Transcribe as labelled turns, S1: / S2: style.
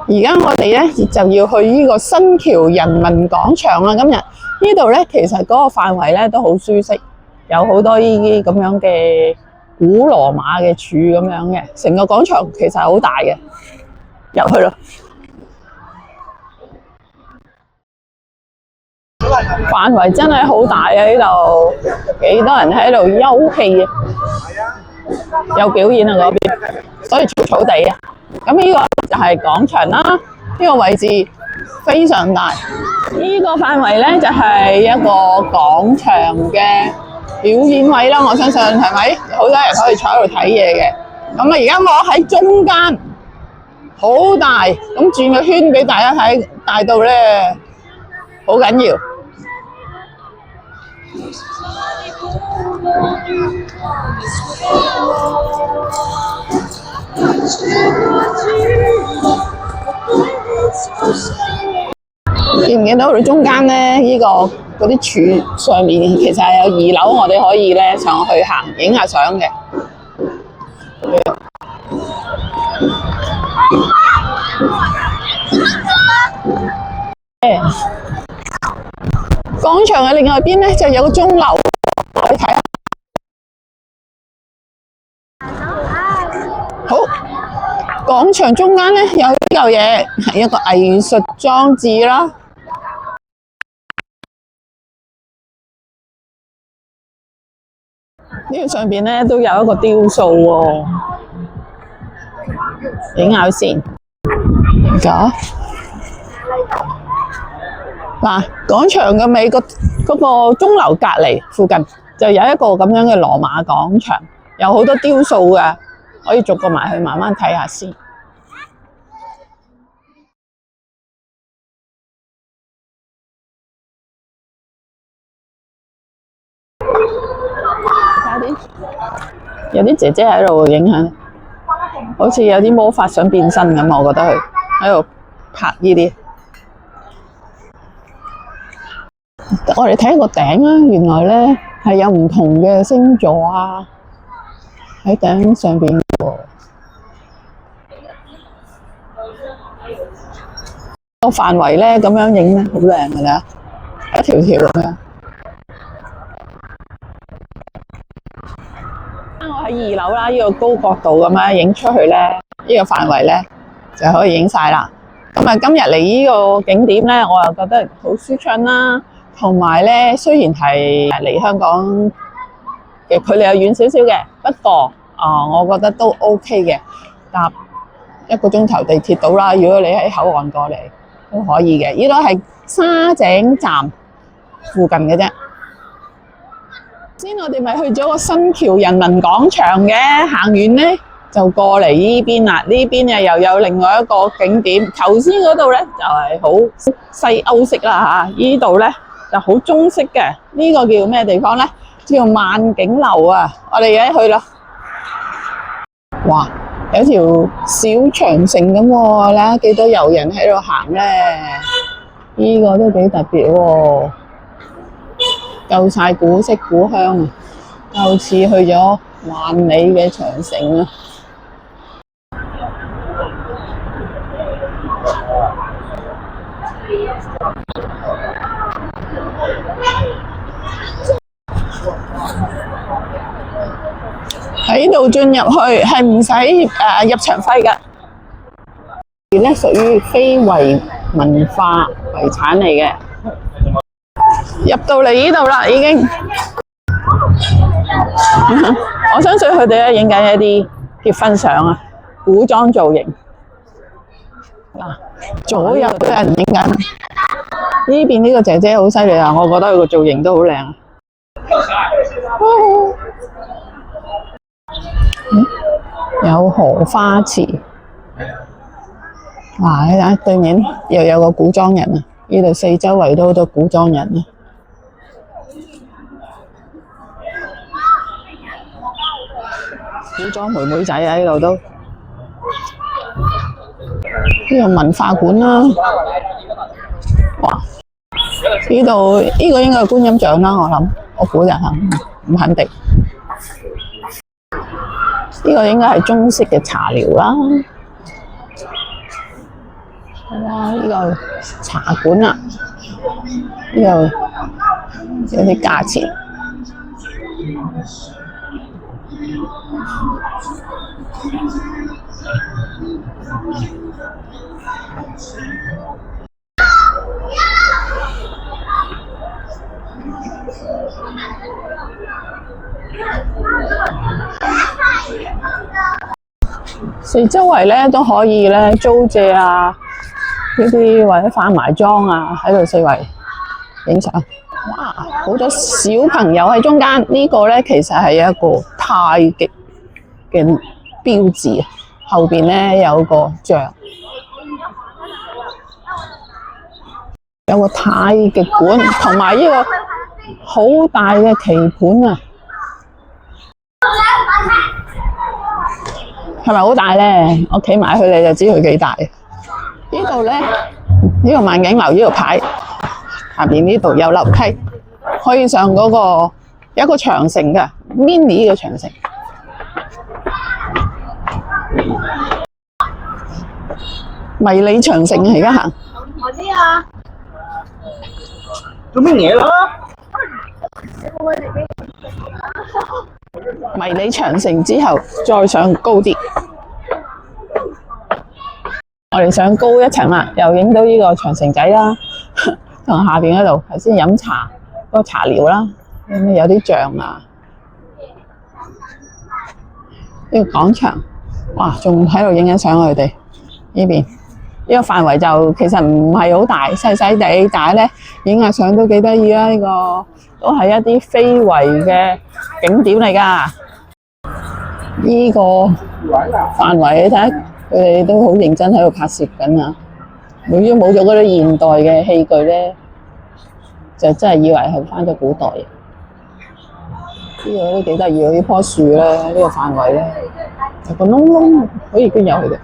S1: 而家我哋咧就要去呢個新橋人民廣場啦。今日呢度咧，其實嗰個範圍咧都好舒適，有好多呢啲咁樣嘅古羅馬嘅柱咁樣嘅，成個廣場其實好大嘅，入去咯。範圍真係好大啊！呢度幾多人喺度休憩啊，有表演啊嗰邊，所以草草地啊。咁呢個就係廣場啦，呢個位置非常大。呢個範圍咧就係一個廣場嘅表演位啦。我相信係咪好多人可以坐喺度睇嘢嘅？咁啊，而家我喺中間，好大，咁轉個圈俾大家睇，大到咧好緊要。見唔見到佢中間咧？呢個嗰啲柱上面其實係有2樓，我哋可以咧上去行影下相嘅。廣場嘅另外一邊咧就有個鐘樓，你睇下。好，廣場中間咧有呢嚿嘢係一個藝術裝置啦。呢個上邊咧都有一個雕塑喎，影下先。㗎嗱，廣場嘅尾嗰個鐘樓隔離附近就有一個咁樣嘅羅馬廣場，有好多雕塑嘅，可以逐個埋去慢慢睇下先。有啲姐姐喺度影下，好似有啲魔法想變身咁，我覺得佢喺度拍呢啲。我哋睇個頂啦，原來咧係有唔同嘅星座啊，喺頂上邊喎。個範圍咧咁樣影咧，好靚㗎啦，一條條咁樣。我喺2樓啦，呢個高角度咁樣影出去咧，呢個範圍咧就可以影晒啦。咁啊，今日嚟呢個景點咧，我又覺得好舒暢啦。同埋咧，雖然係離香港嘅距離又遠少少嘅，不過我覺得都 OK 嘅，搭1個鐘頭地鐵到啦。如果你喺口岸過嚟都可以嘅。呢度係沙井站附近嘅啫。先我哋咪去咗個新橋人民廣場嘅，行完咧就過嚟呢邊啦。呢邊又有另外一個景點。頭先嗰度咧就係好西歐式啦嚇，呢度咧就好中式嘅。呢個叫咩地方咧？叫萬景樓啊！我哋而家去啦。哇！有條小長城咁喎，睇下幾多遊人喺度行咧。呢個都幾特別喎，夠晒古色古香啊！夠似去咗萬里嘅長城啊！喺度進入去係唔使入場費㗎，而咧屬於非遺文化遺產嚟嘅。入到嚟呢度啦，已經。我相信佢哋咧影緊一啲結婚相啊，古裝造型。嗱，左右都有人影緊。呢邊呢個姐姐好犀利啊，我覺得佢個造型都好靚啊。有荷花池，哇！你睇對面又有個古裝人啊，呢度四周圍都好多古裝人啊。古裝妹妹仔啊，呢度都呢個文化館啦。哇！呢度呢個應該係觀音像啦，我諗，我估就係唔肯定。呢個應該係中式嘅茶寮啦。哇！呢個茶館啊，呢度有啲價錢。四周圍咧都可以咧租借啊，呢啲或者化埋妝啊，喺度四圍影相。哇！好多小朋友喺中間，呢個咧其實係一個太極嘅標誌啊，後邊咧有個像，有個太極館，同埋呢個好大嘅棋盤啊！係咪好大咧？我企埋去你就知佢幾大。呢度咧，呢個萬景樓呢個牌下邊呢度有樓梯，可以上嗰個有一個長城嘅 mini 嘅長城。迷你長城啊，而家行。我知啊。
S2: 做乜嘢啦？
S1: 迷你長城之後，再上高啲。我哋上高一層啦，又影到呢個長城仔啦，同下邊嗰度頭先飲茶嗰個茶寮啦，有啲像啊。呢個廣場，哇，仲喺度影緊相佢哋呢邊。呢個範圍就其實唔係好大，細細地，但係咧影下相都幾得意啦。呢個都係一啲非遺嘅景點嚟㗎。呢個範圍你睇，佢哋都好認真喺度拍攝緊啊！如果冇咗嗰啲現代嘅器具咧，就真係以為係返咗古代。呢個都幾得意，呢棵樹咧，呢個範圍咧有個窿窿，可以捐入去嘅。